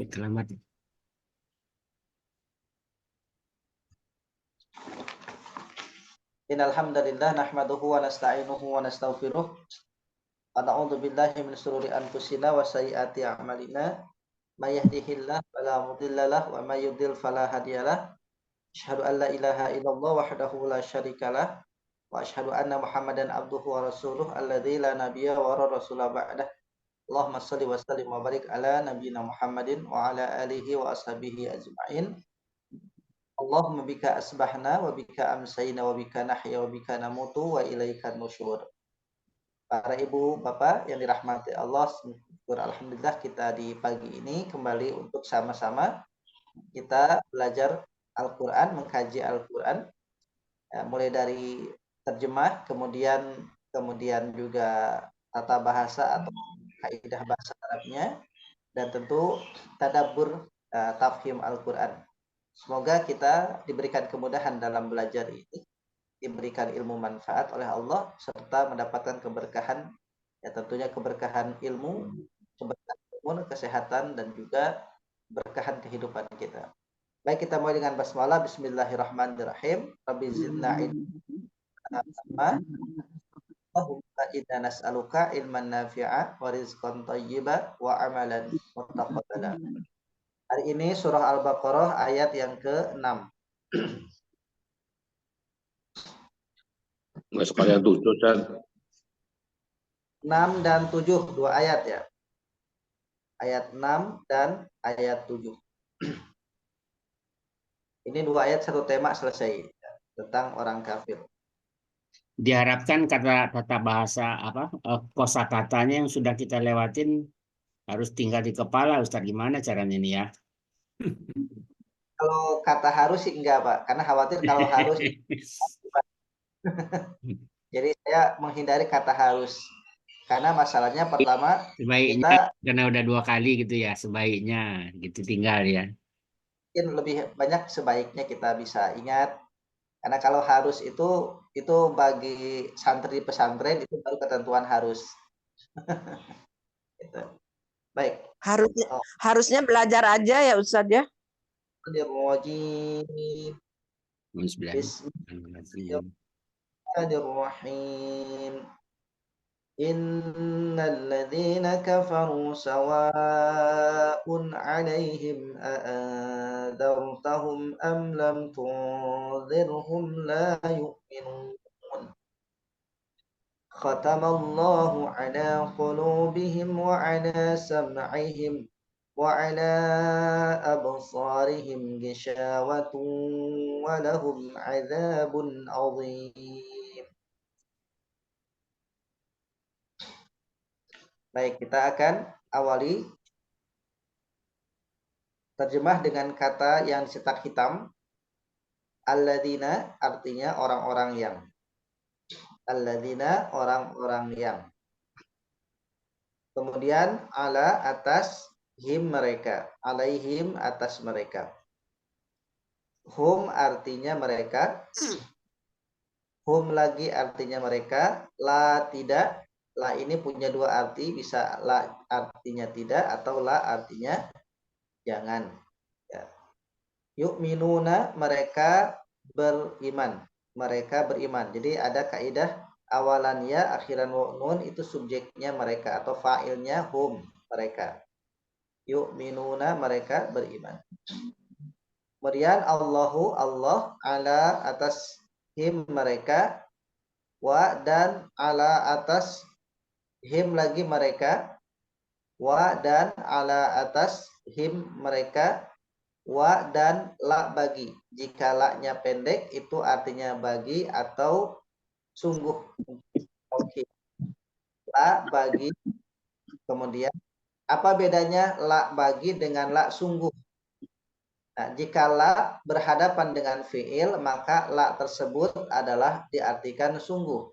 Selamat. Innal hamdalillah nahmaduhu wa nasta'inuhu wa nastaghfiruh wa na'udzu billahi min shururi anfusina wa sayyiati a'malina may yahdihillahu fala mudhillalah wa may yudhlil fala hadiyalah. Asyhadu an la ilaha illallah wahdahu la syarikalah wa asyhadu anna Muhammadan abduhu wa rasuluh alladzi la nabiyya wa rasula ba'dah. Allahumma shalli wa sallim wa barik ala nabiyyina Muhammadin wa ala alihi wa ashabihi ajma'in. Allahumma bika asbahna wa bika amsayna wa bika nahya wa bika namutu wa ilaikan nusyur. Para ibu bapak yang dirahmati Allah, alhamdulillah kita di pagi ini kembali untuk sama-sama kita belajar Al-Quran, mengkaji Al-Quran, ya, mulai dari terjemah, kemudian juga tata bahasa atau kaidah bahasa Arabnya, dan tentu tadabbur tafhim Al-Quran. Semoga kita diberikan kemudahan dalam belajar ini, diberikan ilmu manfaat oleh Allah, serta mendapatkan keberkahan, ya tentunya keberkahan ilmu, keberkahan umur, kesehatan, dan juga keberkahan kehidupan kita. Baik, kita mulai dengan basmalah. Bismillahirrahmanirrahim. Rabbi zidna ilma. Allahumma inna nas'aluka ilman nafi'a wa rizqan thayyiba wa amalan muttaqabbala. Hari ini surah Al-Baqarah ayat yang ke-6. Masuk ayat 7, Ustaz. 6 dan 7, dua ayat ya. Ayat 6 dan ayat 7. Ini dua ayat satu tema selesai ya, tentang orang kafir. Diharapkan kata bahasa kosakatanya yang sudah kita lewatin harus tinggal di kepala, Ustaz. Gimana caranya ini ya? Kalau kata harus sih enggak, Pak. Karena khawatir kalau harus. Jadi saya menghindari kata harus. Karena masalahnya pertama, sebaiknya karena udah 2 kali gitu ya, sebaiknya gitu tinggal ya. Mungkin lebih banyak sebaiknya kita bisa ingat. Karena kalau harus itu bagi santri pesantren itu baru ketentuan harus. Gitu. Baik. Harusnya belajar aja ya Ustaz ya. Bismillahirrahmanirrahim. Innal ladzina kafaru sawa'un 'alaihim a'anzartahum am lam tunzirhum la yu'minun. Khatamallahu 'ala qulubihim wa 'ala sam'ihim wa 'ala absarihim ghishawatun wa lahum 'adzabun 'adzim. Baik, kita akan awali terjemah dengan kata yang cetak hitam. Alladzina artinya orang-orang yang. Alladzina orang-orang yang. Kemudian ala atas him mereka. Alaihim atas mereka. Hum artinya mereka. Hum lagi artinya mereka. La tidak. La ini punya dua arti, bisa la artinya tidak atau la artinya jangan. Ya. Yu'minuna mereka beriman, mereka beriman. Jadi ada kaidah awalannya akhiran nun itu subjeknya mereka atau fa'ilnya hum mereka. Yu'minuna mereka beriman. Kemudian Allahu Allah ala atas him mereka wa dan ala atas him lagi mereka, wa dan ala atas him mereka, wa dan la bagi. Jika la-nya pendek itu artinya bagi atau sungguh. Oke. La bagi. Kemudian apa bedanya la bagi dengan la sungguh? Nah, jika la berhadapan dengan fiil, maka la tersebut adalah diartikan sungguh.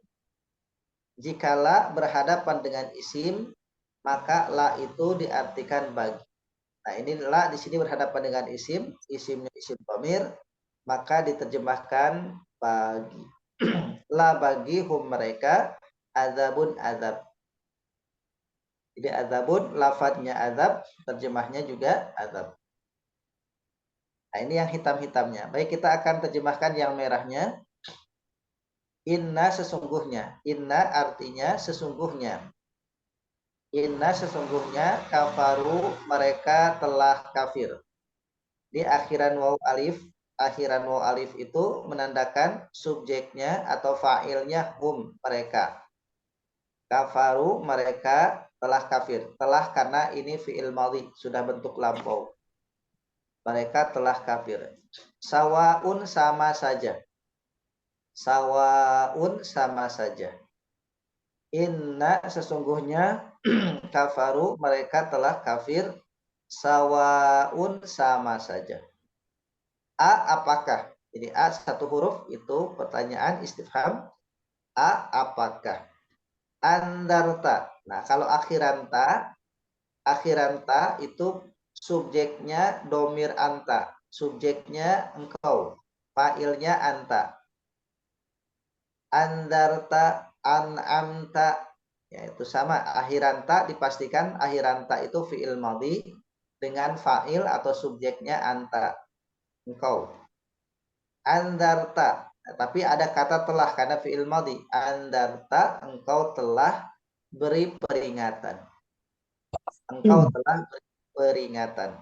Jika la berhadapan dengan isim, maka la itu diartikan bagi. Nah, ini la di sini berhadapan dengan isim, isimnya isim dhamir, maka diterjemahkan bagi. La bagi hum mereka, azabun azab. Jadi azabun, lafadznya azab, terjemahnya juga azab. Nah, ini yang hitam-hitamnya. Baik, kita akan terjemahkan yang merahnya. Inna sesungguhnya. Inna artinya sesungguhnya. Inna sesungguhnya kafaru mereka telah kafir. Di akhiran waw alif itu menandakan subjeknya atau fa'ilnya hum mereka. Kafaru mereka telah kafir. Telah karena ini fi'il madhi, sudah bentuk lampau. Mereka telah kafir. Sawaun sama saja. Sawaun sama saja. Inna sesungguhnya kafaru mereka telah kafir. Sawaun sama saja. A apakah? Jadi A satu huruf itu pertanyaan istifham. A apakah? Andarta. Nah, kalau akhiranta itu subjeknya domir anta, subjeknya engkau, fa'ilnya anta. Andarta, an'amta, ya itu sama. Akhiranta dipastikan akhiranta itu fi'il madhi dengan fa'il atau subjeknya anta, engkau. Andarta, tapi ada kata telah karena fi'il madhi. Andarta, engkau telah beri peringatan. Engkau telah beri peringatan.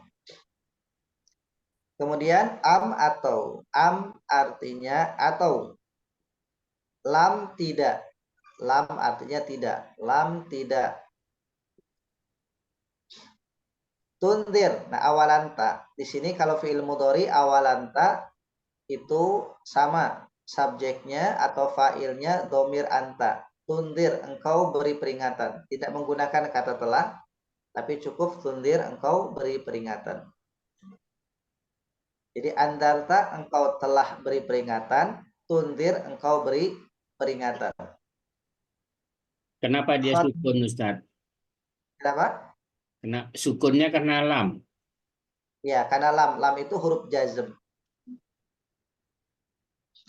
Kemudian am atau. Am artinya atau. Lam tidak. Lam artinya tidak. Lam tidak. Tundir. Nah, awalanta. Di sini kalau fi'il mudhari awalanta itu sama. Subjeknya atau fa'ilnya domir anta. Tundir, engkau beri peringatan. Tidak menggunakan kata telah, tapi cukup tundir, engkau beri peringatan. Jadi andarta, engkau telah beri peringatan. Tundir, engkau beri peringatan. Kenapa dia sukun, Ustaz? Kenapa? Sukunnya karena lam. Ya, karena lam. Lam itu huruf jazm.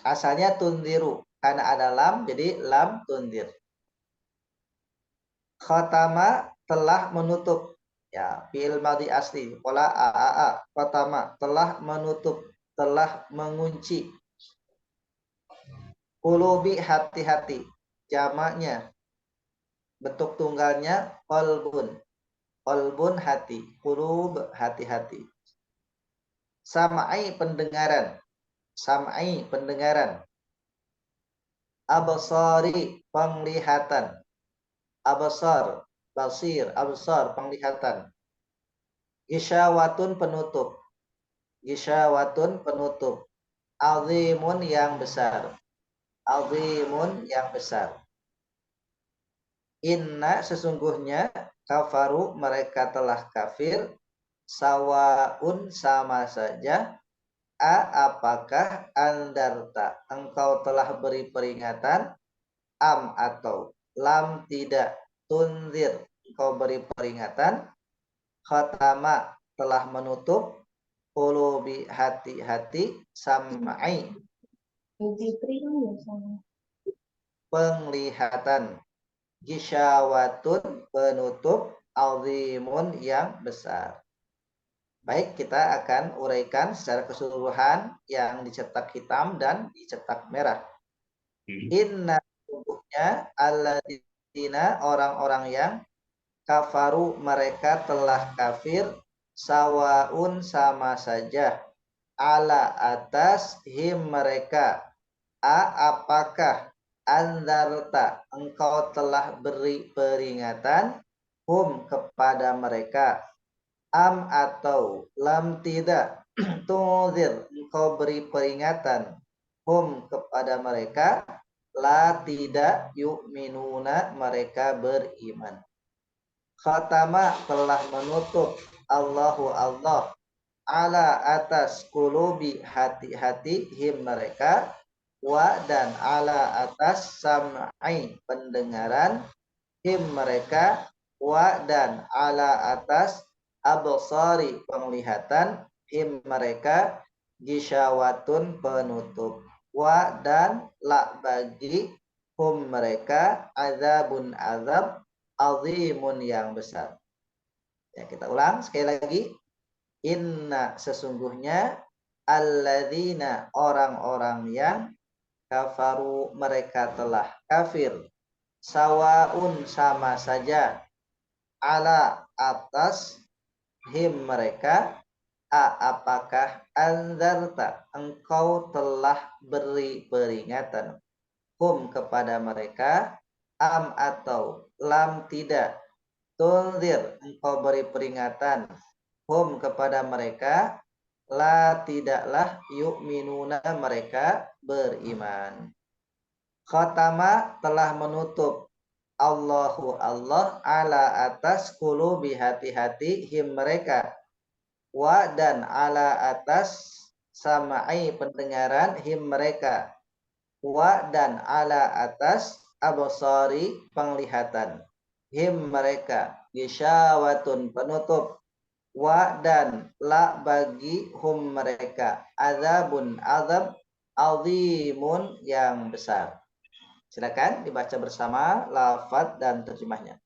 Asalnya tundiru. Karena ada lam, jadi lam tundir. Khatama telah menutup. Ya, fi'il madhi asli. Pola aa. Khatama telah menutup. Telah mengunci. Qulubi hati-hati. Jamaknya. Bentuk tunggalnya qalbun. Qalbun hati. Qulub hati-hati. Sam'ai pendengaran. Sam'ai pendengaran. Absari penglihatan. Absar basir, absar penglihatan. Gisyawatun penutup. Gisyawatun penutup. Azimun yang besar. Azimun yang besar. Inna sesungguhnya kafaru mereka telah kafir. Sawaun sama saja. A apakah andarta engkau telah beri peringatan. Am atau lam tidak. Tunzir engkau beri peringatan. Khatama telah menutup. Qulubi hati-hati. Sam'ai penglihatan. Gisyawatun penutup. Azimun yang besar. Baik, kita akan uraikan secara keseluruhan yang dicetak hitam dan dicetak merah. Inna sungguhnya alladzina orang-orang yang kafaru mereka telah kafir. Sawaun sama saja. Ala atas him mereka. A apakah andarta engkau telah beri peringatan. Hum kepada mereka. Am atau lam tidak. Tunzir engkau beri peringatan. Hum kepada mereka. La tidak yu'minuna mereka beriman. Khatama telah menutup. Allahu Allah. Ala atas kulubi hati-hati him mereka. Wa dan ala atas sam'ai pendengaran him mereka. Wa dan ala atas absari penglihatan him mereka. Gisyawatun penutup. Wa dan la bagi hum mereka azabun azab azimun yang besar. Ya, kita ulang sekali lagi. Inna sesungguhnya alladzina orang-orang yang kafaru mereka telah kafir. Sawaun sama saja ala atas him mereka apakah anzarta engkau telah beri peringatan hum kepada mereka am atau lam tidak tunzir engkau beri peringatan hum kepada mereka la tidaklah yu'minuna mereka beriman. Khatama telah menutup Allahu Allah ala atas qulubi hati-hati him mereka wa dan ala atas samai pendengaran him mereka wa dan ala atas absari penglihatan him mereka gisyawatun penutup wa dan la bagi hum mereka azabun azab azimun yang besar. Silakan dibaca bersama lafaz dan terjemahnya.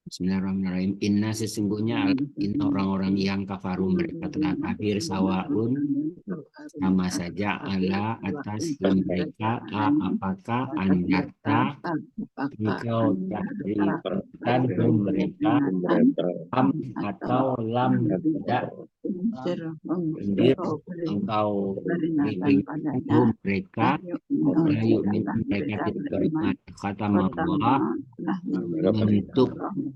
Bismillahirrahmanirrahim. Inna sesungguhnya orang-orang yang kafaru mereka telah kafir sawaun sama saja ala atas mereka apakah andarta engkau dan mereka am atau lam tidak indir engkau berikan mereka layu mereka tidak beriman kata Allah menutup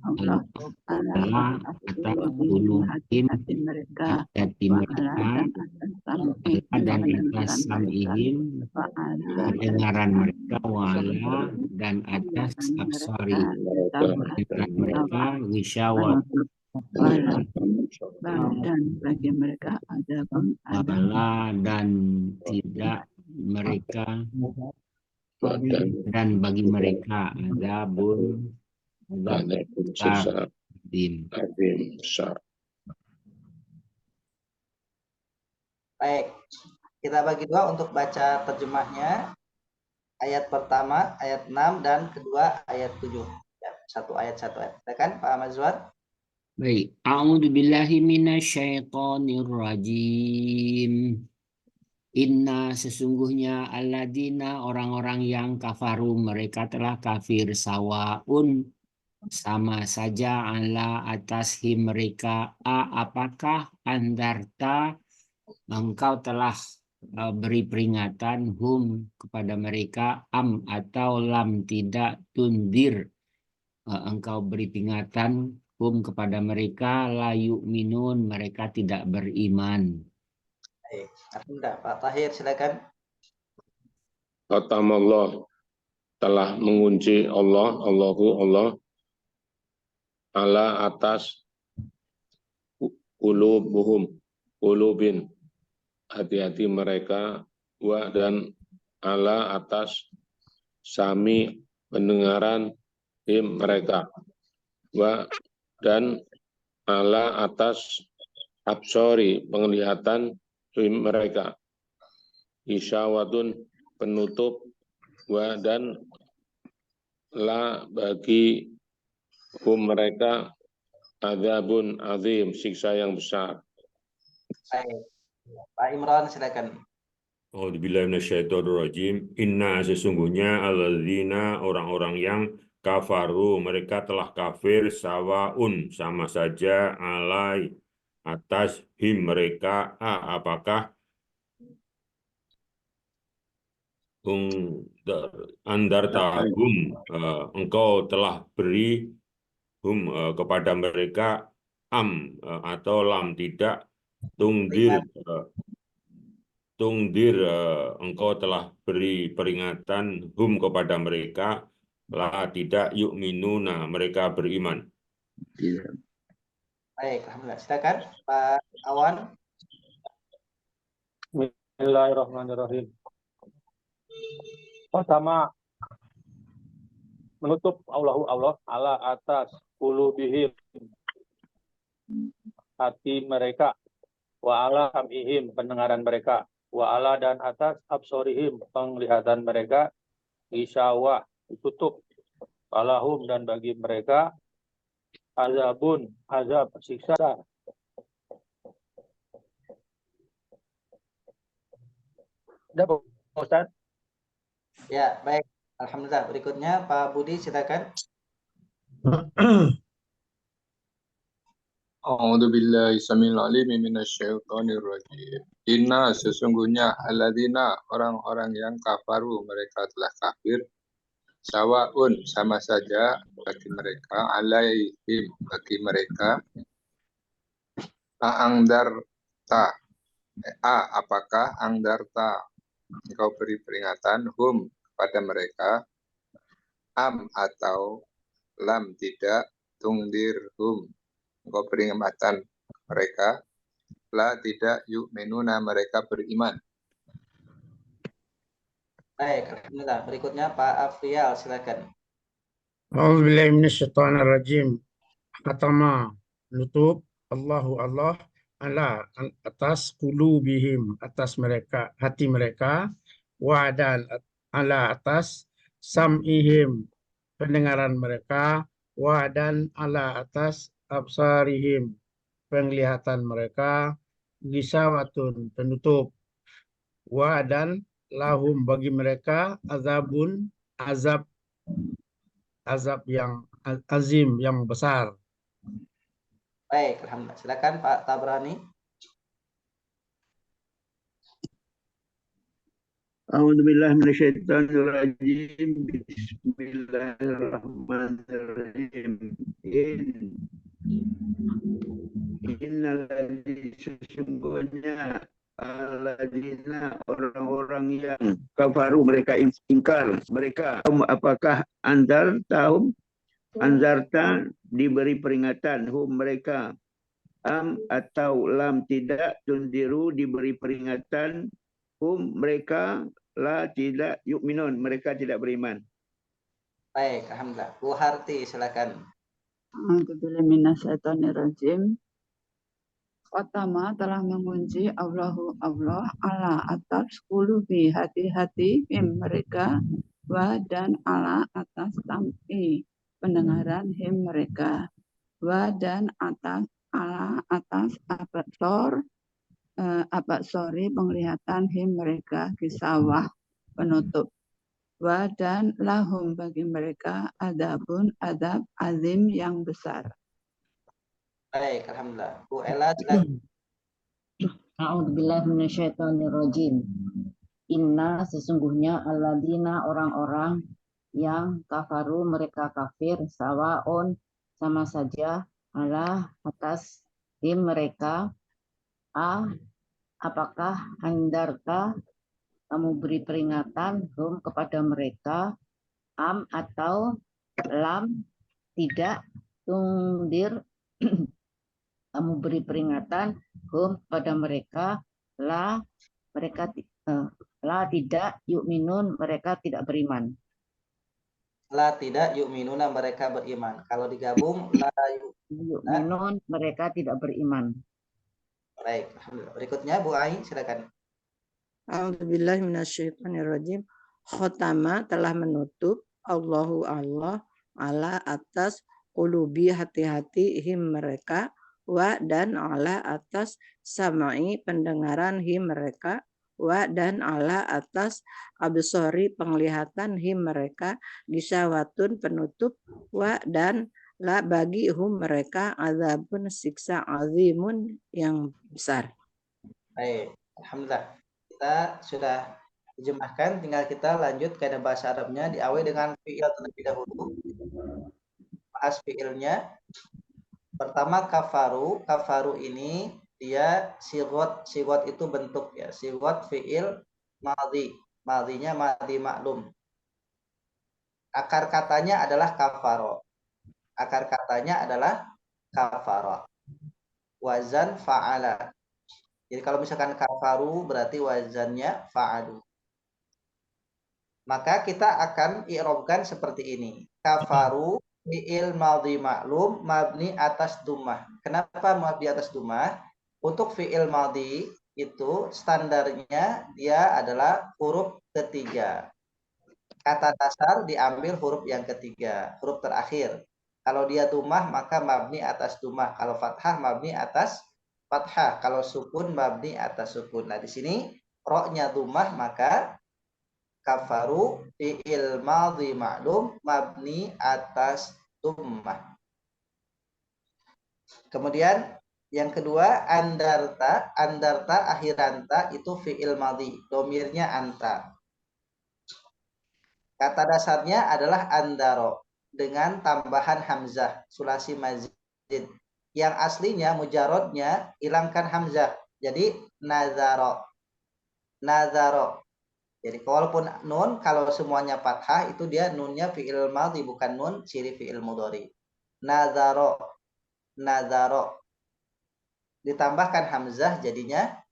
Allah atas qulubihim hati mereka dan atas sam'ihim pendengaran mereka wala dan atas absari pendengaran mereka wisyawat dan bagi mereka ada wala dan tidak mereka dan bagi mereka ada besar dim. Baik, kita bagi dua untuk baca terjemahnya. Ayat pertama, ayat 6 dan kedua ayat 7. Ya, satu ayat. Silakan Pak Mazwar. Baik, a'udzubillahi minasyaitonir rajim. Inna sesungguhnya alladzina orang-orang yang kafaru mereka telah kafir sawaun sama saja ala atas mereka apakah andarta engkau telah beri peringatan hum kepada mereka am atau lam tidak tundir engkau beri peringatan hum kepada mereka layu minun mereka tidak beriman. Baik, Alhamdulillah. Pak Tahir silakan. Khatamallah telah mengunci Allahu Allah ala atas qulubin hati-hati mereka wa dan ala atas sami pendengaran him mereka wa dan ala atas absori penglihatan him mereka isyawatun penutup wa dan la bagi hum mereka azabun azim siksa yang besar. Baik. Pak Imran silakan. A'udzubillahi minasyaitonirrajim. Inna sesungguhnya alladzina orang-orang yang kafaru mereka telah kafir sawaun sama saja alai atas him mereka apakah andartahum engkau telah beri hum kepada mereka am atau lam tidak tungdir engkau telah beri peringatan hum kepada mereka la tidak yu'minuna mereka beriman. Baik, alhamdulillah. Silakan Pak Awan. Bismillahirrahmanirrahim. Pertama, menutup Allah ala atas qulubihim hati mereka wa ala sam'ihim pendengaran mereka wa ala dan atas absorihim penglihatan mereka isyawah ditutup Walahum dan bagi mereka azabun, azab siksa. Ada Pak Ustaz? Ya, baik. Alhamdulillah. Berikutnya Pak Budi silakan. A'udzu billahi samil alim minasyaitonir rajim. Inna sesungguhnya alladzina orang-orang yang kafaru mereka telah kafir sawaun sama saja bagi mereka alaihim bagi mereka angdarta apakah angdarta engkau beri peringatan hum kepada mereka am atau lam tidak tungdirhum engkau peringatan mereka la tidak yu'minuna mereka beriman. Baik, alhamdulillah. Berikutnya Pak Afrial silakan. A'udzubillahi minasyaitonirrajim. Khatama nutup Allahu Allah ala atas qulubihim atas mereka hati mereka wa dan ala atas sam'ihim pendengaran mereka wa dan ala atas absarihim penglihatan mereka gisawatun penutup wa dan lahum bagi mereka azabun azab yang azim yang besar. Baik, alhamdulillah. Silakan Pak Tabrani. A'udzubillahi minasyaitonirrajim. Bismillahirrahmanirrahim. Innalladzi sesungguhnya alladzina orang-orang yang kafaru mereka ingkar mereka apakah anzarta diberi peringatan hum mereka am atau lam tidak tundiru diberi peringatan hum mereka la tidak yu'minun mereka tidak beriman. Baik, alhamdulillah. Bu Harti silakan. A'udzubillahi minasyaitonirrajim. Pertama telah mengunci Allah ala atas qulubi hati-hati him mereka wa dan ala atas sam'i pendengaran him mereka wa dan atas ala atas absori penglihatan him mereka kisawah penutup wa dan lahum bagi mereka adabun adab azim yang besar. Baik, alhamdulillah. Bu Ella silakan. A'udzubillahi minasyaitonirrajim. Inna sesungguhnya alladzina orang-orang yang kafaru mereka kafir sawaun sama saja ala atas him mereka apakah andarta kamu beri peringatan hum kepada mereka am atau lam tidak tungdir kamu beri peringatan hum pada mereka la tidak yu'minun mereka tidak beriman. La tidak yu'minuna mereka beriman. Kalau digabung la yu'minun mereka tidak beriman. Baik, alhamdulillah. Berikutnya Bu Ai silakan. A'udzubillahi minasyaitonirrajim. Khotama telah menutup Allahu Allah ala atas qulubi hati-hati him mereka wa dan ala atas samai pendengaran him mereka wa dan ala atas absori penglihatan him mereka disawatun penutup wa dan la bagi hum mereka azabun siksa azimun yang besar. Baik, alhamdulillah. Kita sudah terjemahkan, tinggal kita lanjut ke bahasa Arabnya diawali dengan fi'il terlebih dahulu. Bahas fi'ilnya. Pertama kafaru ini dia sigot itu bentuk ya, sigot fi'il madhi, madhinya madhi maklum. Akar katanya adalah kafaro. Wazan fa'ala. Jadi kalau misalkan kafaru berarti wazannya fa'alu. Maka kita akan i'rabkan seperti ini. Kafaru fi'il madhi maklum mabni atas dhammah. Kenapa mabni atas dhammah? Untuk fi'il madhi itu standarnya dia adalah huruf ketiga. kata dasar diambil huruf yang ketiga, huruf terakhir. Kalau dia dumah maka mabni atas dumah. Kalau fathah mabni atas fathah. Kalau sukun mabni atas sukun. Nah di sini roknya dumah maka kafaru fi'il madhi ma'lum mabni atas dumah. Kemudian yang kedua andarta, akhiranta itu fi'il madhi, domirnya anta. Kata dasarnya adalah andaro dengan tambahan hamzah sulasi mazid. Yang aslinya mujarodnya hilangkan hamzah. Jadi nazaro. Jadi walaupun nun kalau semuanya fathah itu dia nunnya fi'il madhi bukan nun ciri fi'il mudhari. Nazaro. Ditambahkan hamzah jadinya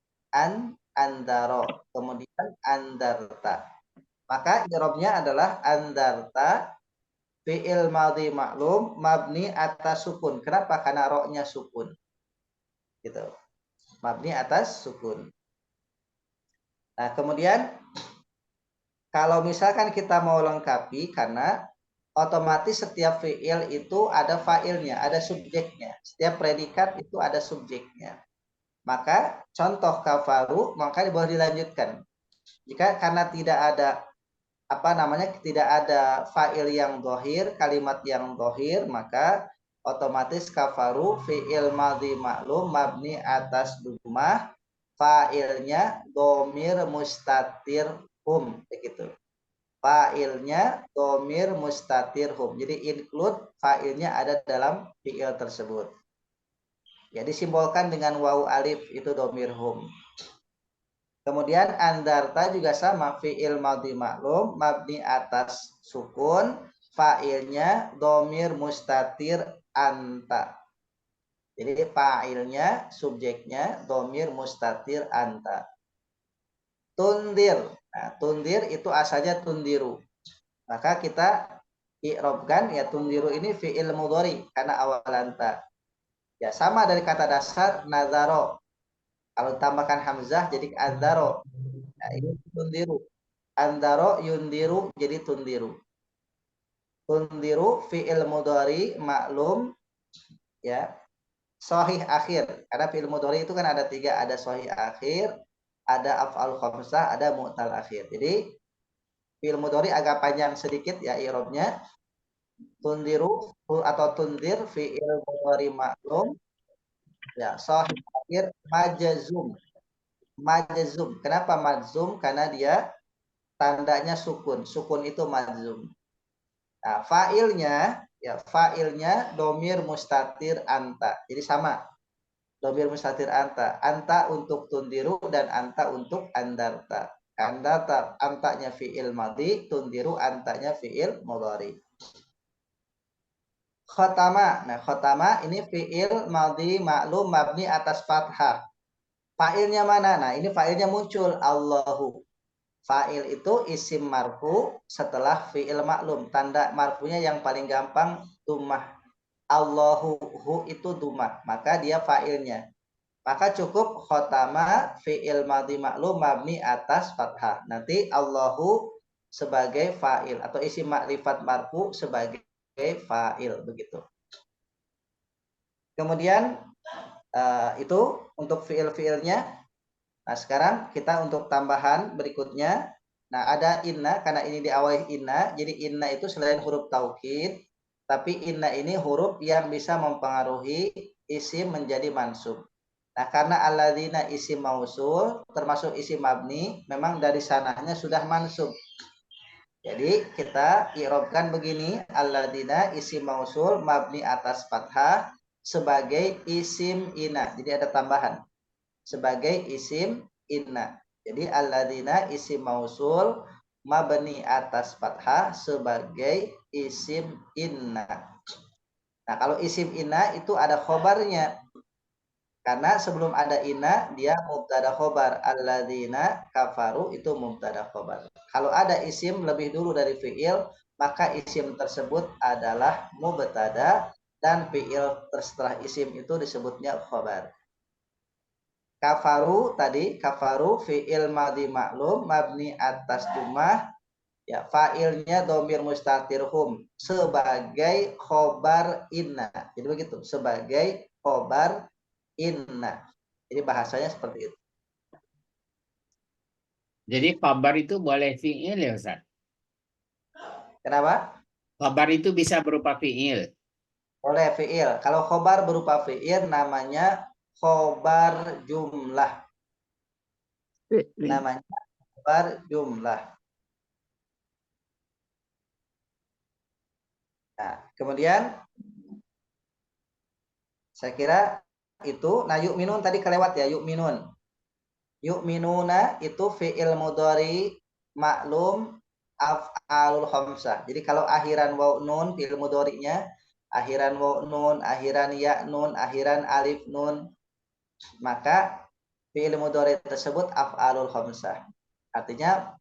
andaro. Kemudian andarta. Maka i'rabnya adalah andarta fi'il madhi maklum mabni atas sukun. Kenapa? Karena roknya sukun. Gitu. Mabni atas sukun. Nah, kemudian kalau misalkan kita mau lengkapi karena otomatis setiap fi'il itu ada fa'ilnya, ada subjeknya. Setiap predikat itu ada subjeknya. Maka contoh kafaru maka boleh dilanjutkan. Jika karena tidak ada tidak ada fa'il yang dohir, kalimat yang dohir, maka otomatis kafaru fi'il madhi maklum mabni atas dumah, fa'ilnya domir mustatir hum, begitu. Fa'ilnya domir mustatir hum. Jadi include fa'ilnya ada dalam fi'il tersebut. Ya disimbolkan dengan wawu alif itu domir hum. Kemudian andarta juga sama, fi'il madhi maklum mabni atas sukun, fa'ilnya domir mustatir anta. Jadi fa'ilnya, subjeknya domir mustatir anta. Tundir. Nah, tundir itu asalnya tundiru. Maka kita i'rabkan ya tundiru ini fi'il mudhari karena awal anta. Ya sama dari kata dasar nazaro. Kalau tambahkan hamzah jadi andaro. Nah, ini tundiru. Andaro yundiru jadi tundiru. Tundiru fi'il mudhari maklum ya sahih akhir. Karena fi'il mudhari itu kan ada 3, ada sahih akhir, ada af'al khamsah, ada mu'tal akhir. Jadi fi'il mudhari agak panjang sedikit ya i'rabnya. Tundiru atau tundir fi'il mudhari maklum ya sahih akhir majzum. Majzum. Kenapa majzum? Karena dia tandanya sukun. Sukun itu majzum. Nah, fa'ilnya domir mustatir anta. Jadi sama. Domir mustatir anta. Anta untuk tundiru dan anta untuk andarta. Andarta antanya fi'il madhi, tundiru antanya fi'il mudhari. Khotama. Nah, khotama ini fi'il madhi maklum mabni atas fathah. Fa'ilnya mana? Nah, ini fa'ilnya muncul Allahu. Fa'il itu isim marfu setelah fi'il maklum. Tanda marfunya yang paling gampang dumah. Allahu hu itu dumah, maka dia fa'ilnya. Maka cukup khotama fi'il madhi maklum mabni atas fathah. Nanti Allahu sebagai fa'il atau isim makrifat marfu sebagai fa'il begitu. Kemudian itu untuk fi'il-fi'ilnya. Nah, sekarang kita untuk tambahan berikutnya. Nah, ada inna, karena ini diawali inna. Jadi inna itu selain huruf taukid, tapi inna ini huruf yang bisa mempengaruhi isim menjadi mansub. Nah, karena alladzina isim mausul, termasuk isim mabni, memang dari sananya sudah mansub. Jadi kita i'rabkan begini, alladzina isim mausul mabni atas fathah sebagai isim inna. Jadi ada tambahan. Sebagai isim inna. Jadi alladzina isim mausul mabni atas fathah sebagai isim inna. Nah, kalau isim inna itu ada khobarnya. Karena sebelum ada inna dia mubtada khobar. Alladzina kafaru itu mubtada khobar. Kalau ada isim lebih dulu dari fi'il, maka isim tersebut adalah mubtada dan fi'il setelah isim itu disebutnya khobar. Kafaru tadi, kafaru fi'il madhi maklum mabni atas dumah, Ya, fa'ilnya domir mustatir hum sebagai khobar inna. Jadi begitu, sebagai khobar inna. Jadi bahasanya seperti itu. Jadi khabar itu boleh fi'il ya Ustaz? Kenapa? Khabar itu bisa berupa fi'il. Oleh fi'il. Kalau khobar berupa fi'il namanya khobar jumlah. Namanya khobar jumlah. Nah, kemudian saya kira itu. Nah, yu'minun tadi kelewat ya, yu'minun. Yu'minuna itu fi'il mudhari maklum af'alul khamsah. Jadi kalau akhiran waw nun fi'il mudhari'nya, akhiran waw nun, akhiran ya nun, akhiran alif nun, maka fi'il mudhari tersebut af'alul khamsah. Artinya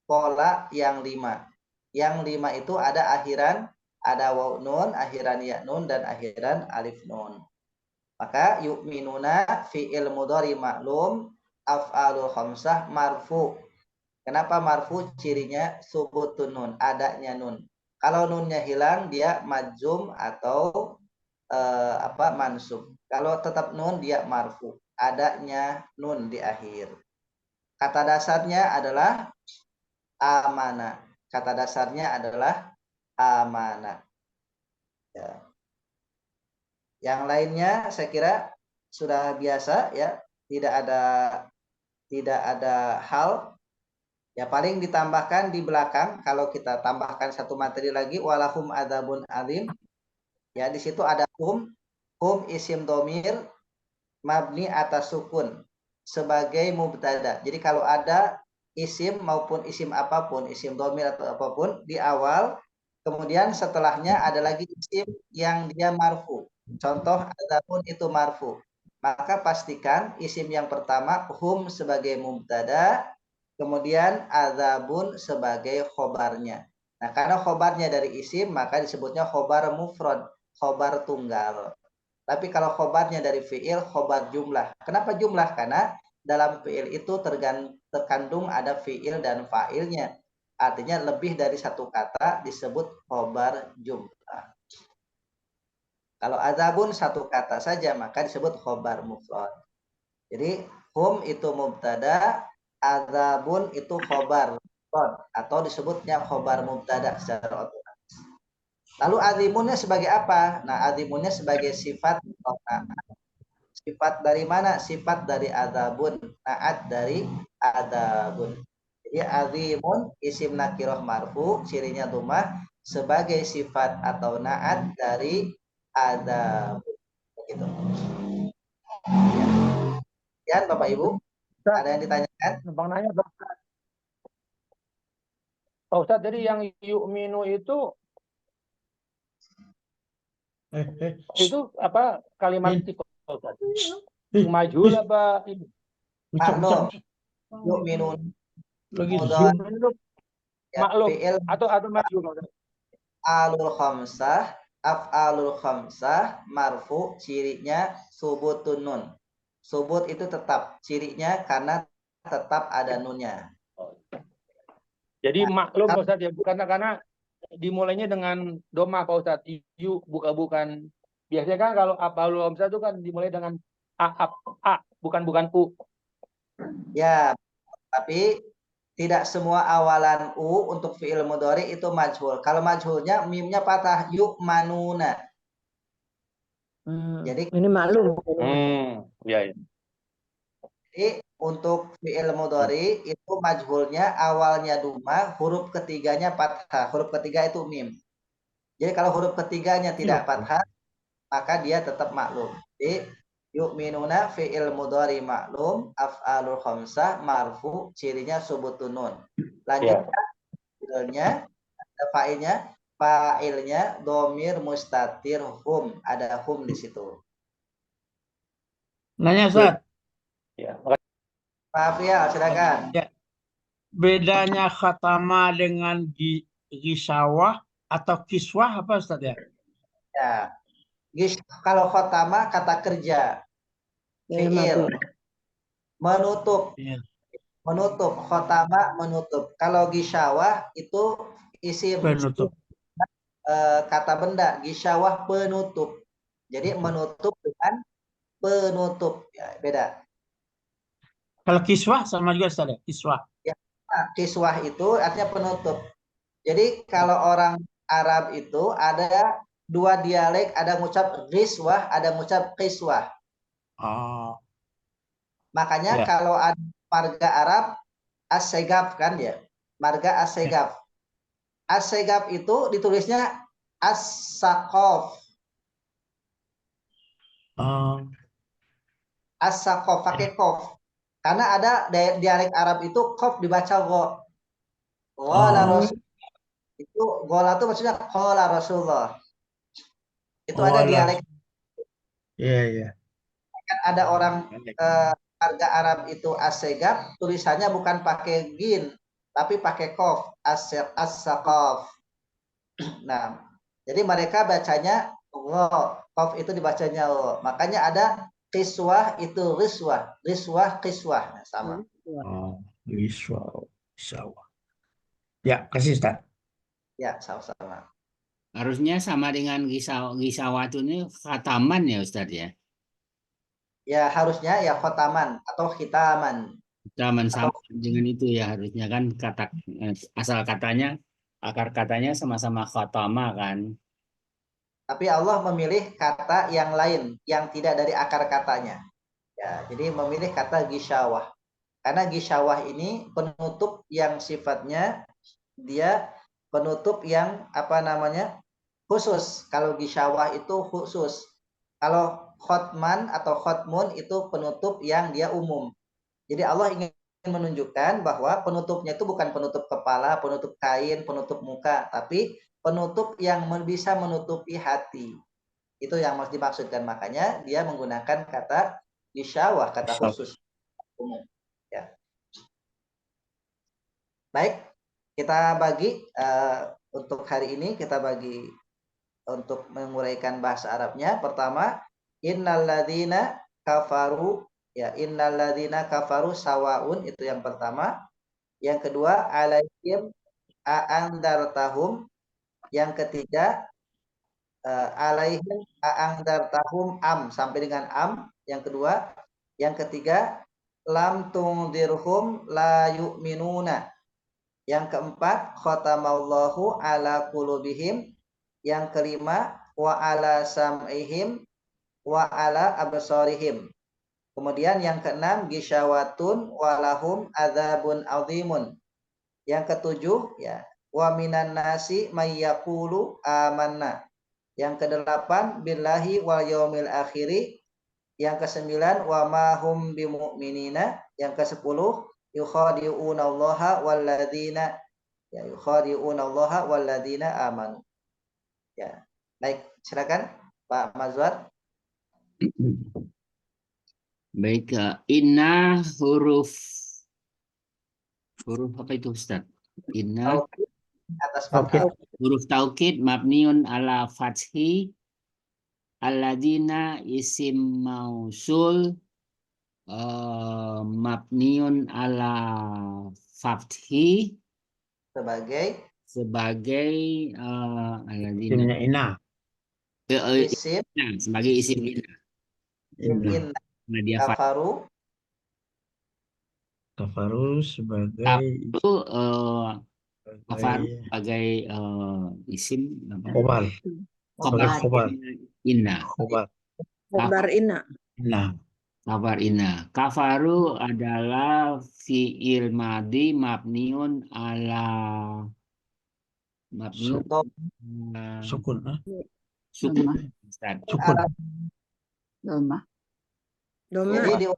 pola yang 5. Yang 5 itu ada akhiran, ada waw nun, akhiran ya nun, dan akhiran alif nun. Maka yu'minuna fi'il mudhari maklum af'alul khamsah marfu. Kenapa marfu? Cirinya subutun nun, adanya nun. Kalau nunnya hilang dia majzum atau mansub. Kalau tetap nun dia marfu, adanya nun di akhir. Kata dasarnya adalah amanah. Kata dasarnya adalah amanah. Ya. Yang lainnya saya kira sudah biasa ya, tidak ada hal. Ya paling ditambahkan di belakang, kalau kita tambahkan satu materi lagi, walahum adzabun alim. Ya di situ ada hum isim domir mabni atas sukun sebagai mubtada. Jadi kalau ada isim maupun isim apapun, isim domir atau apapun di awal, kemudian setelahnya ada lagi isim yang dia marfu. Contoh adzabun itu marfu. Maka pastikan isim yang pertama hum sebagai mubtada, kemudian adzabun sebagai khobarnya. Nah, karena khobarnya dari isim, maka disebutnya khobar mufrad, khobar tunggal. Tapi kalau khobarnya dari fi'il, khobar jumlah. Kenapa jumlah? Karena dalam fi'il itu terkandung ada fi'il dan fa'ilnya. Artinya lebih dari satu kata disebut khobar jumlah. Kalau adzabun satu kata saja maka disebut khobar mufrad. Jadi hum itu mubtada, adzabun itu khobar mufrad atau disebutnya khobar mubtada secara otomatis. Lalu azimunnya sebagai apa? Nah, azimunnya sebagai sifat atau naat. Sifat dari mana? Sifat dari adzabun, naat dari adzabun. Jadi azimun isim nakirah marfu, cirinya dhammah sebagai sifat atau naat dari adzabun. Begitu. Ya, Bapak Ibu, ada yang ditanyakan? Bang nanya, Pak Ustadz, jadi yang yu'minu itu apa kalimat itu Pak Ustadz? Majhul apa ini? Maklum. Yu'minun. Maklum atau majhul. Af'alul khamsah marfu, cirinya subutun nun. Subut itu tetap, cirinya karena tetap ada nunnya. Jadi maklum Pak Ustadz ya, karena dimulainya dengan doma Pak Ustadz. Bukan. Biasanya kan kalau af'alul khamsah itu kan dimulai dengan a, bukan u. Ya, tapi tidak semua awalan u untuk fi'il mudhari itu majhul. Kalau majhulnya mimnya patah, yu'manuna. Jadi ini maklum. Ya. Jadi untuk fi'il mudhari itu majhulnya awalnya duma, huruf ketiganya fathah. Huruf ketiga itu mim. Jadi kalau huruf ketiganya tidak fathah, maka dia tetap maklum. Jadi yu'minuna fi'il mudhari maklum, af'alul khamsah marfu, cirinya subutun nun. Lanjutkan fi'ilnya, ada fa'ilnya domir mustatir hum, ada hum di situ. Nanya Ustaz. Ya. Pak Afrial, silakan. Ya. Bedanya khatama dengan gisawah atau kiswah apa Ustaz ya? Ya. Kalau khotama kata kerja, fi'il, menutup. Menutup, khotama menutup. Kalau gisyawah itu isim Penutup. kata benda, gisyawah penutup. Jadi menutup dengan penutup, ya, beda. Kalau kiswah sama juga Ustaz ya, kiswah. Ya, kiswah itu artinya penutup. Jadi kalau orang Arab itu ada dua dialek, ada ngucap giswah, ada ngucap kiswah. Oh, Makanya ya. kalau ada marga Arab as-segaf kan ya, marga as-segaf. As-segaf itu ditulisnya as-saqaf. Oh, As-saqaf pakai kof. Karena ada dialek Arab itu kof dibaca go. Qala oh, Rasul itu gola itu maksudnya qala Rasulullah. Itu oh, ada lah. dialek, Iya, iya. kan ada orang marga Arab itu as-segaf, tulisannya bukan pakai gin tapi pakai kof, as-saqaf. Nah, jadi mereka bacanya gho, kof itu dibacanya gho. Makanya ada kiswah itu riswah, riswah kiswah, nah, sama. Oh, kiswah. Kiswah. Ya, kasih Ustaz. Ya, sama-sama. Harusnya sama dengan gisawatun ini khataman ya Ustadz ya. Ya, harusnya ya khotaman atau khitaman. Khataman Atau sama dengan itu ya harusnya kan asal katanya akar katanya sama-sama khatama kan. tapi Allah memilih kata yang lain yang tidak dari akar katanya. Ya, jadi memilih kata gisyawah. Karena gisyawah ini penutup yang sifatnya dia penutup yang apa namanya? Khusus. Kalau gisyawah itu khusus. Kalau khotman atau khotmun itu penutup yang dia umum. Jadi Allah ingin menunjukkan bahwa penutupnya itu bukan penutup kepala, penutup kain, penutup muka, tapi penutup yang bisa menutupi hati. Itu yang harus dimaksudkan. Makanya dia menggunakan kata gisyawah, kata khusus umum. Ya. Baik, kita bagi untuk hari ini kita bagi untuk menguraikan bahasa Arabnya. Pertama, innalladzina kafaru, ya, innalladzina kafaru sawaun, itu yang pertama. Yang kedua, alaihim a'andartahum. Yang ketiga, alaihim a'andartahum am, sampai dengan am. Yang kedua, yang ketiga, lam tungdirhum la yu'minuna. Yang keempat, khatamallahu ala qulubihim. Yang kelima, wa ala sam'ihim wa ala absarihim. Kemudian yang keenam, gisyawatun walahum adzabun azimun. Yang ketujuh, ya, wa minan nasi may yaqulu amanna. Yang kedelapan, billahi wal yaumil akhiri. Yang kesembilan, wa ma hum bimu'minina. Yang kesepuluh, yukhadi'unallaha walladzina, ya, yukhadi'unallaha walladzina amanu. Ya, baik, silakan Pak Mazwar. Baik, inna huruf apa itu Ustaz? Inna Atas fathah. huruf taukid mabniun ala fathi alladzina isim mausul mabniun ala fathi sebagai alladzina Isimnya Ina. Isim sebagai isim inna. inna Nah, dia kafaru sebagai kafaru sebagai isim khobar. Sebagai khobar. Inna. Khobar inna. Kabar inna. Kafaru adalah fi'il madi mabniun ala sukun. Sukun. Doma. Jadi di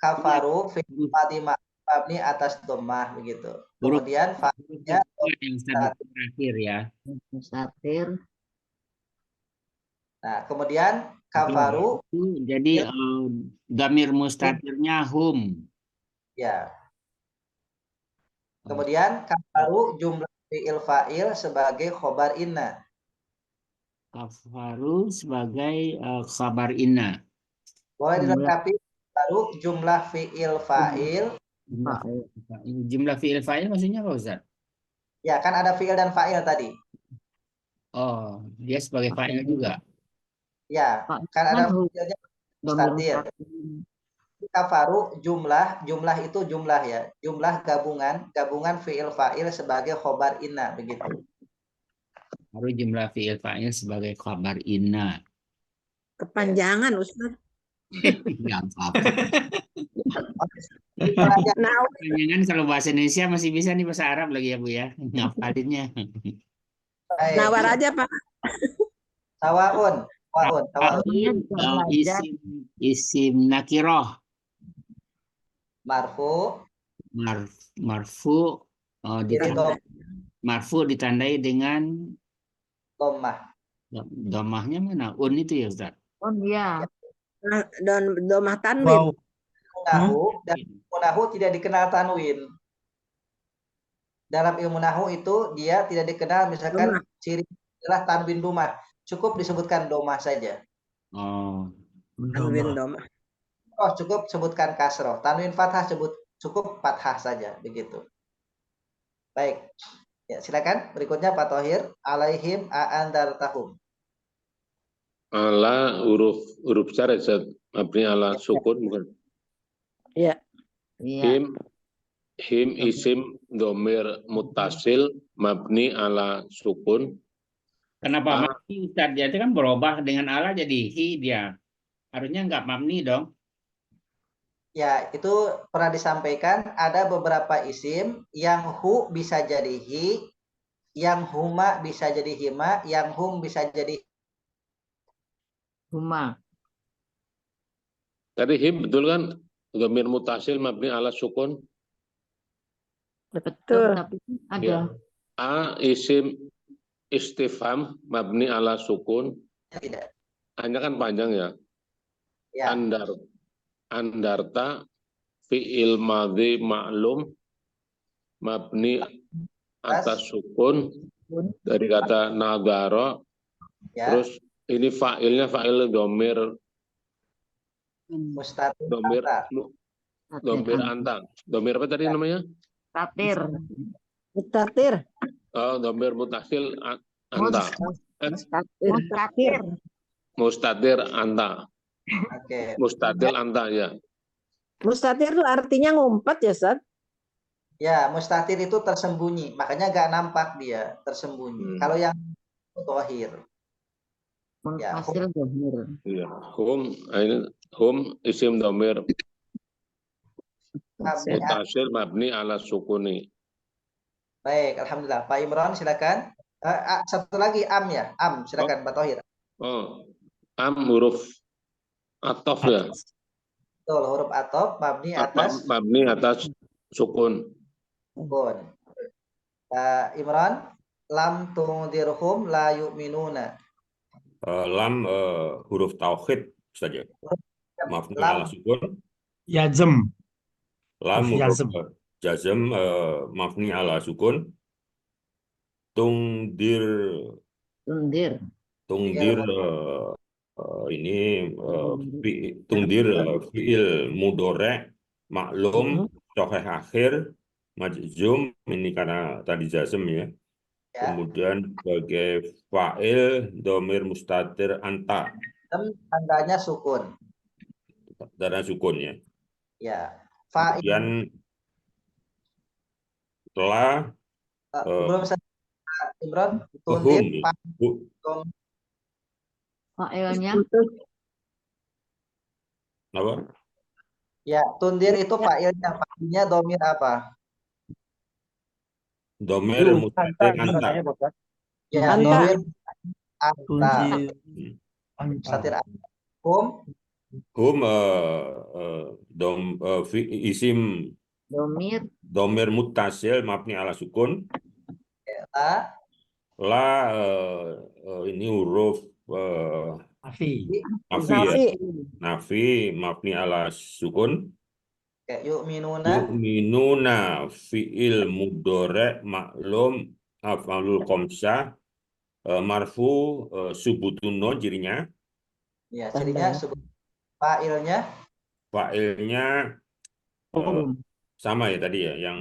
kafaru fi'il madi mabni atas dhammah begitu. Kemudian fa'ilnya yang terakhir ya. Mustatir. Nah, kemudian kafaru jadi damir mustatirnya hum. Ya. Kemudian kafaru jumlah fi'il fa'il sebagai khobar inna. Kafaru sebagai khabar inna. Boleh dilengkapi kafaru jumlah fi'il fa'il Jumlah Fa'il. fa'il. Jumlah fi'il fa'il maksudnya apa Ustaz? Ya, kan ada fiil dan fa'il tadi. Oh, dia sebagai fa'il juga. Ya, Fa'il kan kan ada hu fiilnya domir mustatir. mustatir. Kafaru jumlah itu jumlah ya. Jumlah gabungan fiil fa'il sebagai khobar inna begitu. Harus jumlah fi'il fa'il sebagai kabar inna. Kepanjangan Ustaz. Nggak apa-apa. Nah, Jangan kalau bahasa Indonesia masih bisa nih, bahasa Arab lagi ya Bu ya. Ngapalinnya. Baik. nawar aja Pak. Tawaun. Iya, bisa belajar. Isim nakiroh. Marfu. Marfu Kiri marfu ditandai dengan dhammah. domahnya mana? Un itu ya Ustaz? Oh iya. Dan domah tanwin. Dan ilmu nahu tidak dikenal tanwin. Dalam ilmu nahu itu dia tidak dikenal misalkan ciri adalah tanwin domah. Cukup disebutkan domah saja. Oh. Tanwin domah. Oh, cukup sebutkan kasroh. Tanwin fathah cukup fathah saja begitu. Baik. Ya, silakan berikutnya Pak Thohir. Alaihim a'andartahum. Ala huruf syarat mabni ala sukun bukan? Iya. Iya. Him isim domir mutasil mabni ala sukun. Kenapa mabni Ustaz? Dia itu kan berubah dengan ala jadi hi dia. Harusnya nggak mabni dong. Ya, itu pernah disampaikan ada beberapa isim yang hu bisa jadi hi, yang huma bisa jadi hima, yang hum bisa jadi Huma. Tadi him betul kan? Domir mutasil mabni ala sukun. Betul. Tapi ada A isim istifham mabni ala sukun. tidak. Hanya kan panjang ya. Ya. Andarta fi'il madhi ma'lum mabni atas sukun dari kata nadhara. Ya. Terus ini fa'ilnya fa'il domir Mustatir. domir anta. Domir apa tadi namanya? tatir. Mustatir. Oh, domir mutasil anta. Mustatir. Mustatir anta. Oke. Mustatil anta ya. Mustatir itu artinya ngumpet ya Ustaz? Ya, mustatir itu tersembunyi, makanya nggak nampak dia, tersembunyi. Kalau yang Thohir. Ya, Hasil domir. Iya. Hum isim domir mutasil mabni ala sukuni. Baik, alhamdulillah. Pak Imran silakan. Satu lagi am ya, am silakan Pak Thohir. Oh, am huruf atof ya. Betul, huruf atof mabni atas sukun. Sukun. Imran, lam tundirhum la yu'minuna. Lam huruf tauhid saja. Mabni ala sukun. Yazm. Lam Yazm. huruf jazm mabni ala sukun. Tungdir tungdir fi'il mudore maklum sahih akhir majzum ini karena tadi jazm ya. Kemudian sebagai fa'il domir mustatir anta. Tandanya sukun. Tanda sukun ya. Ya. Kemudian setelah belum Imran, tundir fa'ilnya apa? Ya, tundir itu fa'ilnya domir apa? Domir mustatir anta. Ya, domir anta. Mustatir anta. Hum isim domir muttasil mabni ala sukun. La ini huruf nafi mabni ala sukun. Yu'minuna fi'il mudhari' maklum af'alul khamsah marfu subutun nun cirinya. Ya, cirinya fa'ilnya sama ya tadi ya yang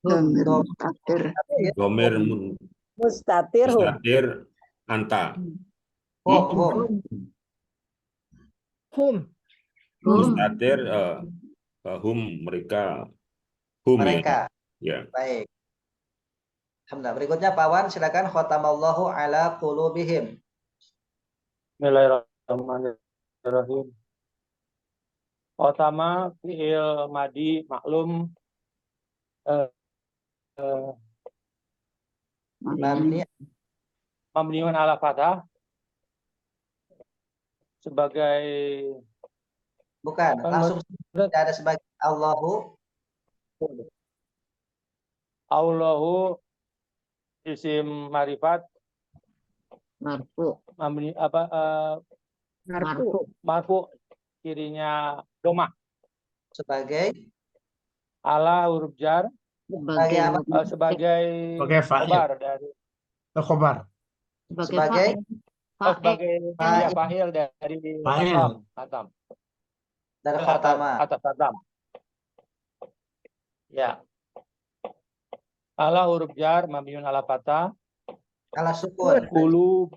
Domir Dom- mustatir. domir Mustatir hum. mustatir anta. Hum, hum. Hum. Hum. Mustatir hum mereka hum ya. Mereka. Ya. Baik. Alhamdulillah. Berikutnya Pak Wan, silakan. Khatamallahu ala qulubihim. Bismillahirrahmanirrahim. Pertama, fi'il madi maklum eh, eh, Mabni mabniun ala fathah sebagai bukan, langsung tidak ada sebagai Allahu. Allahu isim marifat Marfu. mabni Marfu. marfu cirinya domah Sebagai ala huruf jar Sebagai apa? sebagai Sebagai fa'il. khobar dari Khobar. sebagai sebagai ya, fa'il dari Fa'il. Khatam. dari Atas khatama. khatam. Ya. Ala huruf jar mabniun ala fathah Ala sukun. qulub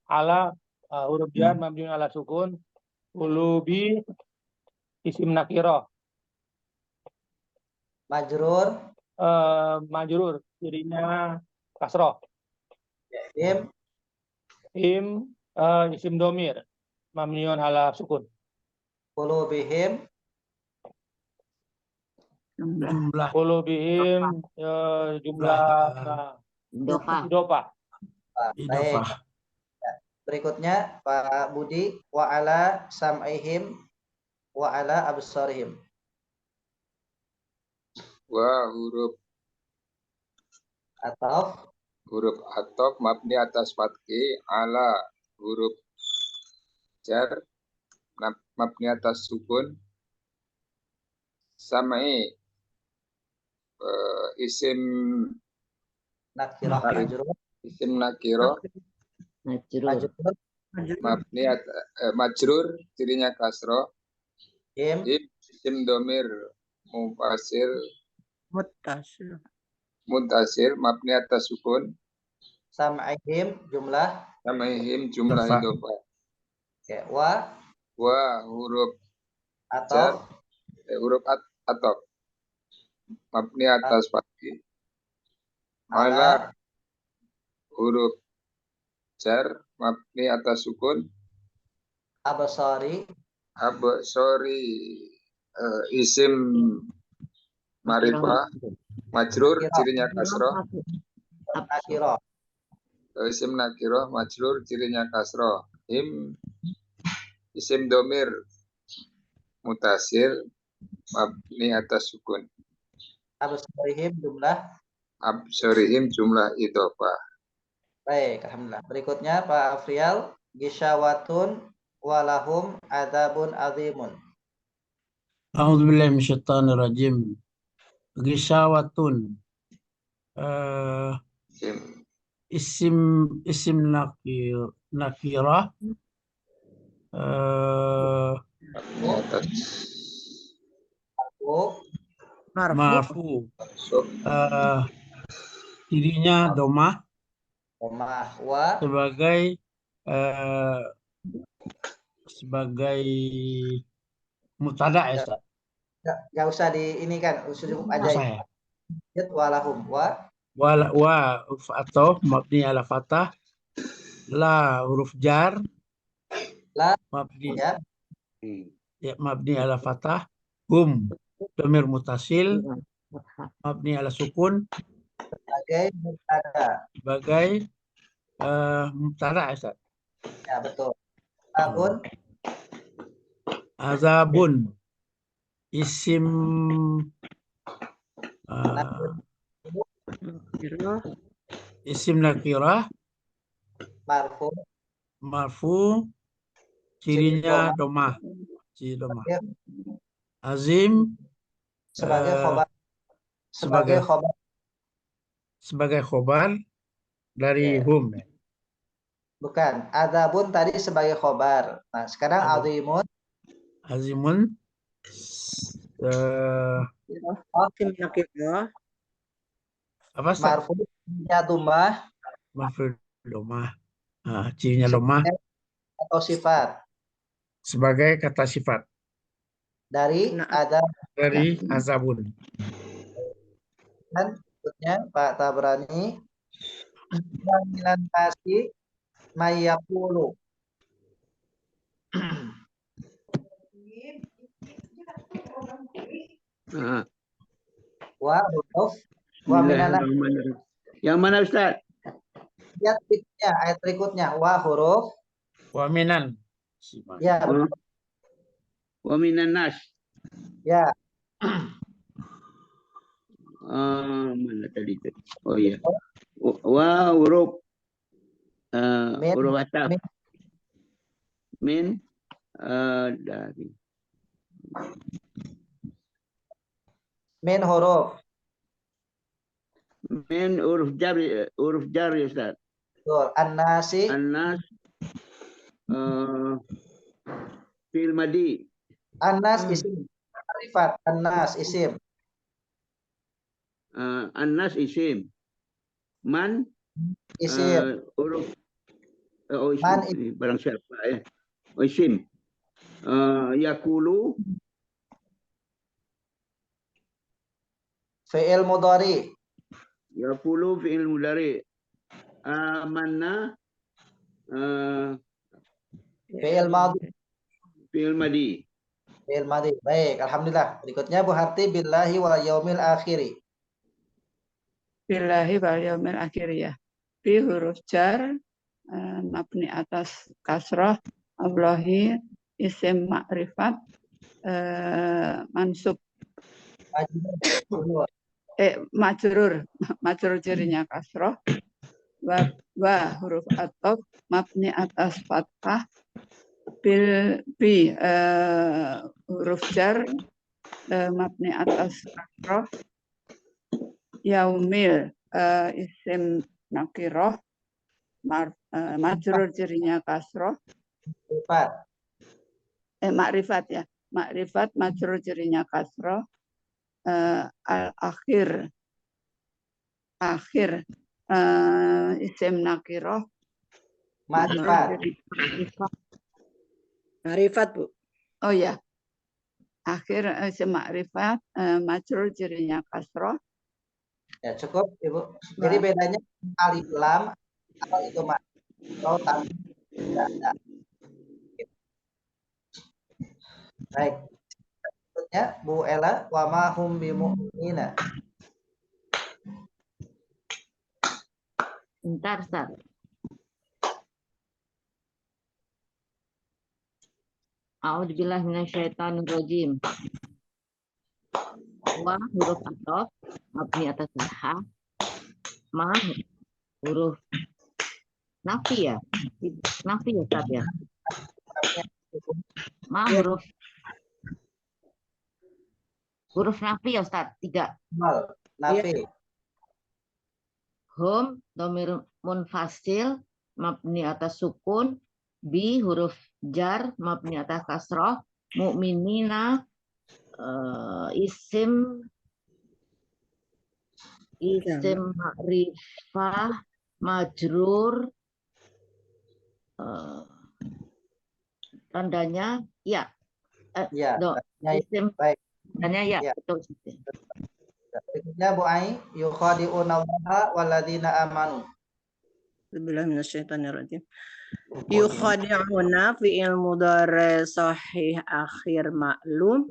ala huruf jar mabniun ala sukun qulubi isim nakirah Majrur. majrur cirinya kasroh Im. isim domir mabniun ala sukun Qulubihim. Jumlah. qulubihim jumlah Idofah. idofah Baik. Idofah. Berikutnya Pak Budi, wa ala sam'ihim wa ala absarihim. Wa huruf Atau mabni atas fathi ala huruf jar mabni atas sukun samai isim nakirah majrur. isim nakiro Majrur. mabni majrur cirinya kasro Im. isim domir Muttasil. muntasir mabni atas sukun Sam'ihim jumlah. samihim jumlah Idofah. idofah Ya, wa huruf atau huruf atop mabni atas fathi ala huruf jar mabni atas sukun absari. sorry isim marifah majrur cirinya kasroh Nakirah. isim nakiroh majrur cirinya kasroh isim domir mutasir mabni atas sukun Absarihim jumlah. absorihim jumlah idofah. Baik, alhamdulillah. Berikutnya Pak Afrial, gisyawatun walahum adzabun azimun. A'udzubillahi minasyaitonirrajim. Gisawatun. Isim nakirah. Mabni atas Marfu. Cirinya domah Wa sebagai mutada ya Ustaz. Gak usah di ini kan, cukup aja Saya. walahum wa Wa atau mabni ala fathah, la huruf jar, La mabni ya mabni ala fathah, hum dhamir mutasil mabni ala sukun sebagai mubtada. sebagai mubtada Ustaz. Ya betul. Abun Azabun isim isim nakirah marfu marfu cirinya domah. Ciri domah. Azim sebagai sebagai khobar. sebagai khobar dari hum. Bukan, adzabun tadi sebagai khobar. Nah, sekarang azimun azimun Isim nakirah. apa Ustaz? marfu'nya dhammah Maf'ul domah. Cirinya domah atau sifat sebagai kata sifat dari Nah. ada dari azabun. dan berikutnya Pak Tabrani minan nasi mayaqulu wa huruf wa minan nasi. Bismillahirrahmanirrahim. Yang mana Ustaz? Ayat berikutnya wa huruf Waminan. ya Wa minan nas. ya Mana tadi tu? Oh ya. Wa huruf Min. huruf ataf. Min. Min dari min huruf min huruf jar ya Ustaz. betul an-nasi An-nas fi'il madi. an-nas isim ma'rifat an-nas isim An-nas isim. Man isim huruf isim. Man Ini barang siapa ya? Isim. Yakulu fi'il mudhari yakulu fi'il mudhari. Amanna fi'il madhi fi'il madi. fi'il madhi. Baik, alhamdulillah. Berikutnya Bu Harti billahi wal yaumil akhiri. Billahi wal yaumil akhir ya. Bi huruf jar mabni atas kasrah, Allahi isim ma'rifat mansub majrur jarinya kasrah wa huruf ataf mabni atas fathah bi huruf jar mabni atas kasrah yaumil isim nakirah majrur jarinya kasrah makrifat ya makrifat majrur jarinya kasrah al akhir isim nakirah Ma'rifat Bu. oh ya akhir isim makrifat majrur jarinya kasrah. Ya cukup Ibu. Jadi bedanya alif lam atau itu atau tanpa tidak ada. Baik. Berikutnya Bu Ella wa ma hum bimu'minina. Bentar, Ustaz. A'udzubillahi minasyaitonirrajim. Wa huruf ataf mabni atas fathah. Ma huruf nafi ya. Nafi ya, Ustaz ya. Ma huruf nafi ya, Ustaz. 3. Nafi. Hum dhamir munfasil mabni atas sukun, bi huruf jar mabni atas kasroh, mu'minina isim ma'rifah majrur tandanya ya. Isim tandanya ya, betul. Berikutnya Bu Ai yukhadi'una Allaha walladzina amanu. Bismillahirrahmanirrahim minasyaitonirrajim. Yukhadi'una fi'il mudhari sahih akhir maklum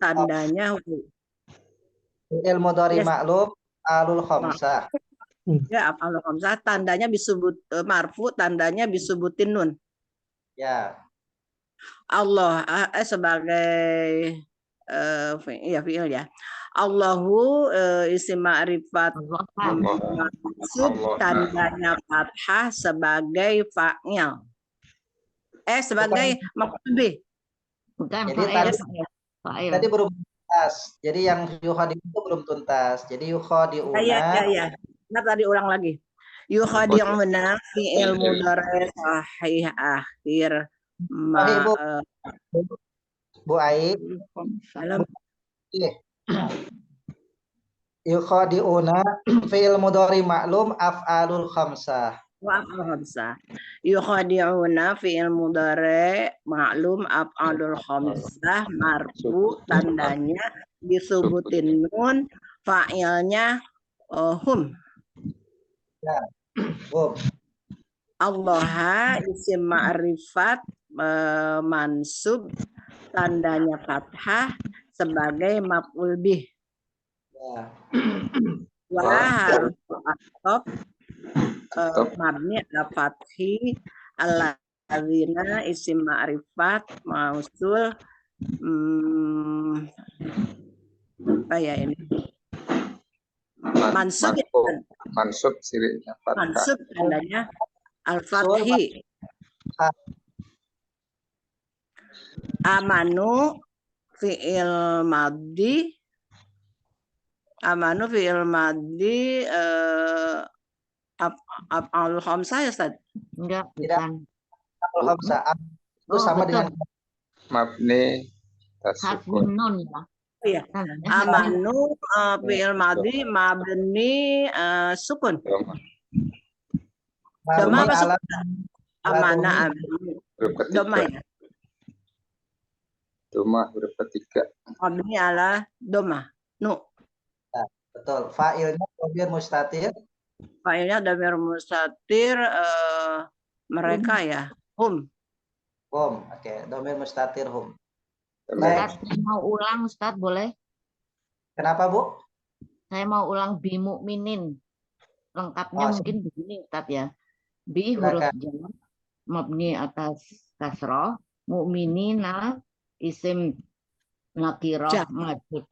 tandanya fi'il mudhari maklum alul khamsah. Ya, alul khamsah tandanya disebut marfu, tandanya disebutin nun. Ya. Allah sebagai ya fi'il ya. Allahu isim ma'rifat mansub tandanya fathah sebagai fa'il. Sebagai maf'ul bih. Bukan fa'il. Tadi belum tuntas. Jadi yang yukhadi itu belum tuntas. Jadi yukhadi'una. Ya. Nah, tadi ulang lagi. Yukhadi'una fi'il mudhari sahih akhir Ibu. Bu Ai. Dalam Yukhadi'una fi'il mudhari ma'lum af'alul khamsah. af'al khamsah. Yukhadi'una fi'il mudhari ma'lum af'alul khamsah marfu tandanya disubutin nun fa'ilnya hum. Ya. Hum. Allah isim ma'rifat mansub tandanya fathah sebagai maf'ul bih. Ya. Wa harus atop mabni ala fathi alladzina isim ma'rifat mausul apa ya ini? Mansub ya? Mansub siriknya fathah. Mansub tandanya al-fathi. Amanu fi'il madhi. Amanu fi'il madhi af'al khamsah ya Ustaz? Enggak, Tidak. bukan. Af'al khamsah. Itu sama betul. dengan Mabni tasukun. Hasbun nun ya. Iya. Amanu fi'il madhi mabni sukun. Doma apa sukun? Amana abni. Huruf Doma ketiga. ya. Doma huruf ketiga. Mabni ala doma. Nu. Betul. Fa'ilnya dhamir mustatir. Fa'ilnya dhamir mustatir mereka ya. Hum. Hum. Oke, dhamir mustatir hum. Ustaz, saya mau ulang Ustaz, boleh? Kenapa, Bu? Saya mau ulang bi mukminin. Lengkapnya mungkin begini Ustaz ya. Bi huruf jar mabni atas kasroh, mukminina isim nakirah majrur,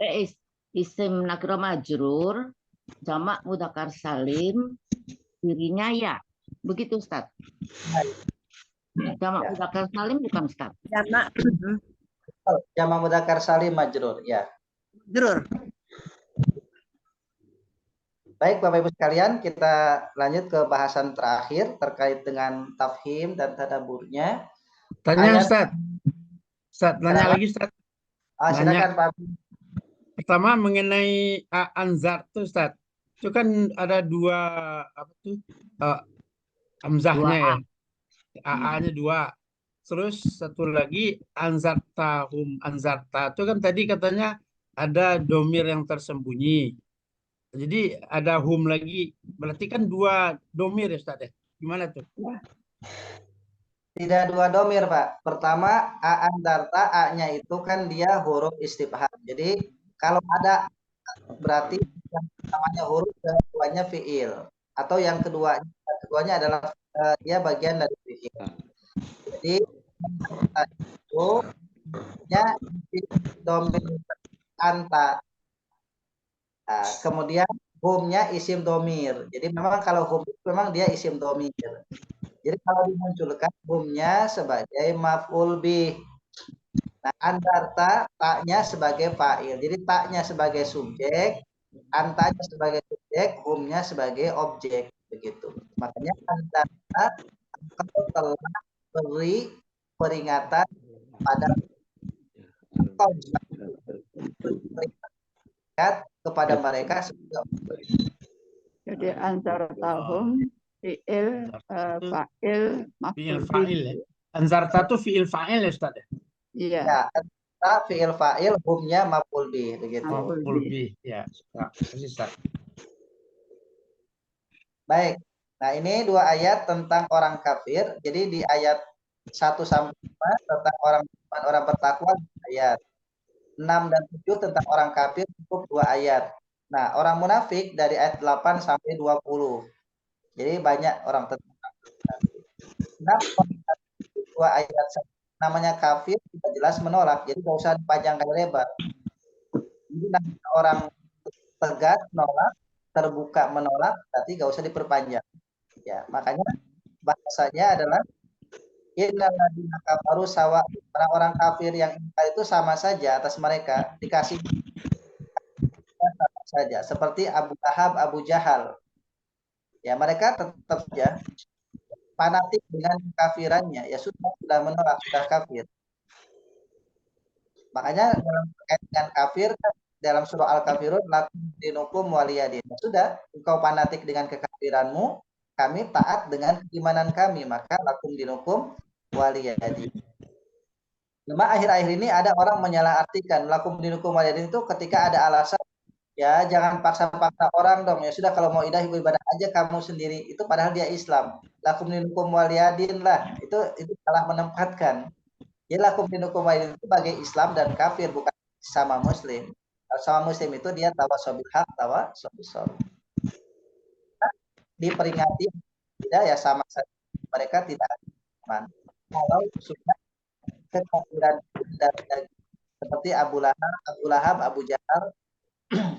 isim nakirah majrur, jamak mudzakkar salim, dirinya ya. Begitu Ustaz. Jamak mudzakkar salim bukan Ustaz? Jamak mudzakkar salim majrur, ya. Majrur. Baik, Bapak Ibu sekalian, kita lanjut ke bahasan terakhir terkait dengan tafhim dan tadaburnya. Tanya Ustaz. Ustaz, tanya lagi Ustaz. Silakan Pak. Pertama mengenai anzar tuh Ustaz. Itu kan ada dua apa tuh? Hamzahnya ya. AA-nya dua. Terus satu lagi anzarta hum anzarta. Itu kan tadi katanya ada domir yang tersembunyi. Jadi ada hum lagi. Berarti kan dua domir ya Ustaz ya. Gimana tuh? Tidak dua domir, Pak. Pertama, andarta, A-nya itu kan dia huruf istifham. Jadi kalau ada berarti yang pertamanya huruf dan keduanya fiil. Atau yang keduanya adalah dia bagian dari fiil. Jadi itu nya domir anta. Nah, kemudian hum-nya isim domir. Jadi memang kalau hum memang dia isim domir. Jadi kalau dimunculkan hum-nya sebagai maf'ul bih. Nah, andarta taknya sebagai fa'il. Jadi taknya sebagai subjek, antanya sebagai subjek, hum-nya sebagai objek, begitu. Makanya andarta kalau telah beri peringatan pada kepada mereka. Jadi antar tahun fiil fa'il Fiil fa'il ya. Anzarta itu fiil fa'il ya Ustaz ya? Iya. Ya, fiil fa'il humnya maf'ul bih begitu. Maf'ul bih ya. Ustaz. Baik. Nah, ini dua ayat tentang orang kafir. Jadi di ayat 1 sampai 5 tentang orang bertakwa ayat. 6 dan 7 tentang orang kafir cukup 2 ayat. Nah, orang munafik dari ayat 8 sampai 20. Jadi banyak orang kafir. Nah, 2 ayat namanya kafir sudah jelas menolak. Jadi nggak usah dipanjangkan lebar. Jadi orang tegas menolak, terbuka menolak, berarti nggak usah diperpanjang. Ya, makanya bahasanya adalah innalladzina kafaru sawa, orang-orang kafir yang ingkar itu sama saja atas mereka, dikasih sama saja seperti Abu Lahab, Abu Jahal. Ya, mereka tetap saja fanatik dengan kafirannya, ya sudah menolak, sudah kafir. Makanya dalam terkait dengan kafir, dalam surah Al-Kafirun, lakum dinukum waliyadin. Sudah, engkau fanatik dengan kekafiranmu, kami taat dengan keimanan kami, maka lakum dinukum waliyadin. Cuma akhir-akhir ini ada orang menyalahartikan lakum dinukum waliyadin itu ketika ada alasan, ya jangan paksa-paksa orang dong, ya sudah kalau mau ibadah aja kamu sendiri, itu padahal dia Islam. Lakum dinukum waliyadin lah, itu salah menempatkan. Ya lakum dinukum waliyadin itu sebagai Islam dan kafir, bukan sama Muslim. Kalau sama Muslim itu dia tawasobil haq, tawasobil shol. Diperingati tidak ya sama saja, mereka tidak aman. Kalau sudah kekafiran seperti Abu Lahab, Abu Jahal,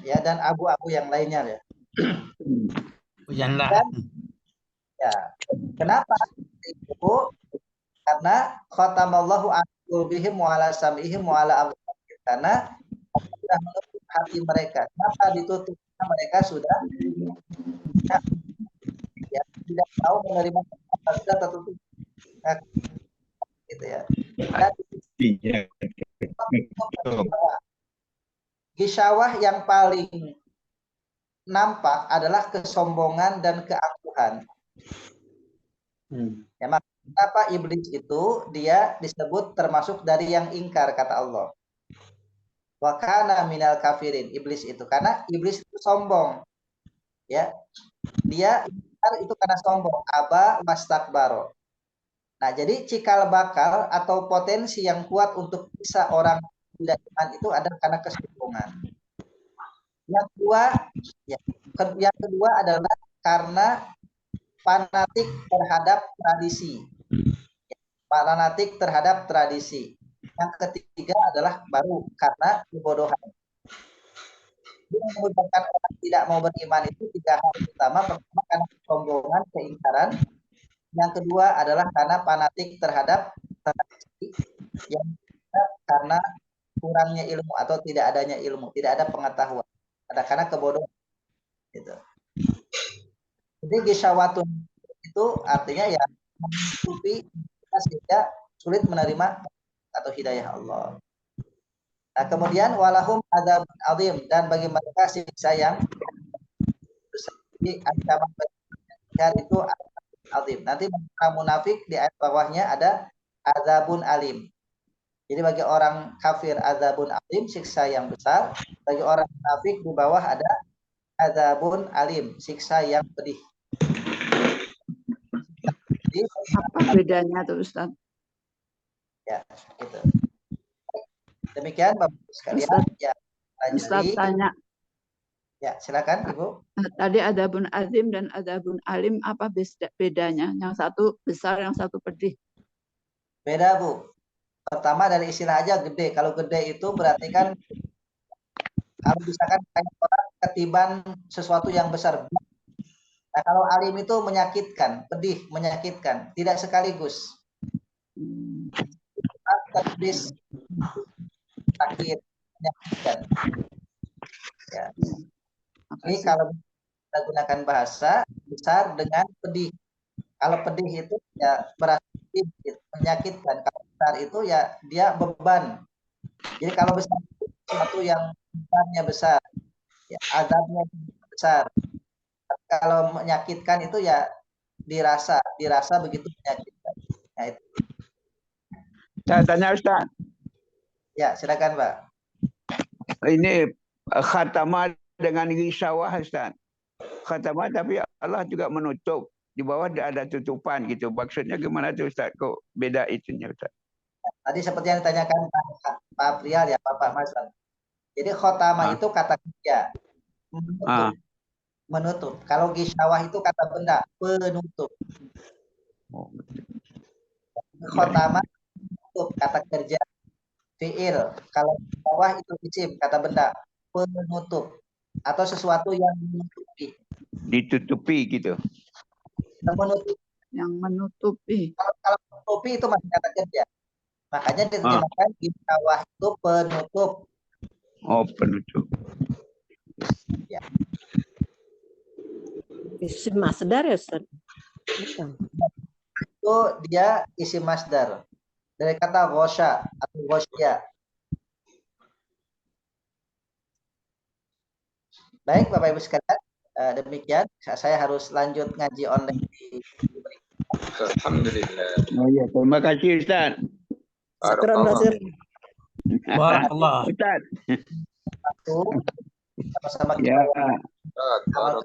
ya dan abu-abu yang lainnya ya. Dan, ya, kenapa itu? Karena khatamallahu ala qulubihim wa ala sam'ihim wa ala absarihim, karena sudah menutup hati mereka. Kenapa ditutup? Karena mereka sudah ya, tidak tahu menerima apa, sudah tertutup gitu ya. Dan Gisawah yang paling nampak adalah kesombongan dan keangkuhan. Ya, kenapa iblis itu dia disebut termasuk dari yang ingkar, kata Allah. Wa kana minal kafirin, iblis itu, karena iblis itu sombong. Ya. Dia ingkar itu karena sombong, aba wastakbaro. Nah, jadi cikal bakal atau potensi yang kuat untuk bisa orang tidak iman itu adalah karena kesombongan. Yang kedua adalah karena fanatik terhadap tradisi. Fanatik terhadap tradisi. Yang ketiga adalah baru karena kebodohan. Yang menyebabkan orang tidak mau beriman itu tiga hal utama. Pertama karena kesombongan, keingkaran. Yang kedua adalah karena fanatik terhadap tradisi. Yang ketiga karena kurangnya ilmu atau tidak adanya ilmu, tidak ada pengetahuan. Karena kebodohan. Gitu. Jadi gisawatun itu artinya ya menutupi sehingga sulit menerima atau hidayah Allah. Nah, kemudian walahum adzabun azim, dan bagi mereka siksa yang ancaman itu azim. Nanti orang munafik di ayat bawahnya ada adzabun alim. Jadi bagi orang kafir adzabun alim, siksa yang besar. Bagi orang munafik di bawah ada adzabun alim, siksa yang pedih. Jadi, apa bedanya tuh Ustaz? Ya, gitu. Demikian Bapak sekalian. Ya, Ustaz tanya. Ya, silakan Ibu. Tadi adzabun azim dan adzabun alim, apa bedanya? Yang satu besar, yang satu pedih. Beda, Bu. Pertama dari istilah aja gede. Kalau gede itu berarti kan kalau misalkan kayak orang ketiban sesuatu yang besar. Nah, kalau alim itu menyakitkan, pedih, menyakitkan, tidak sekaligus. Pedih, sakit, menyakitkan. Ya. Ini kalau kita gunakan bahasa besar dengan pedih. Kalau pedih itu ya berarti menyakitkan. Kalau besar itu ya dia beban. Jadi kalau besar itu sesuatu yang bebannya besar, ya azabnya besar. Kalau menyakitkan itu ya dirasa begitu menyakitkan. Nah, itu. Saya tanya Ustaz. Ya, silakan Pak. Ini khatamah dengan gisawah Ustaz. Khatamah tapi Allah juga menutup. Di bawah ada tutupan gitu. Maksudnya gimana tuh Ustaz? Kok beda itunya Ustaz? Tadi seperti yang ditanyakan Pak Prial ya, Pak Mas. Jadi khotamah itu kata kerja. Menutup. Kalau gisawah itu kata benda, penutup. Khotamah menutup, kata kerja. Fi'il. Kalau gisawah itu isim, kata benda, penutup. Atau sesuatu yang menutupi. Ditutupi gitu. Yang menutupi. Kalau menutupi itu masih kata kerja. Makanya diterjemahkan gisawah itu penutup. Oh, penutup. Ya. Isim masdar ya Ustaz? Bukan. itu dia isim masdar dari kata ghosya atau ghosya. Baik Bapak Ibu sekalian, demikian saya harus lanjut ngaji online di Alhamdulillah. Oh ya, terima kasih Ustaz. Syukran Barakallah. Basir. Barakallah. Ustaz. waktu sama-sama Ya. kita Barakallah.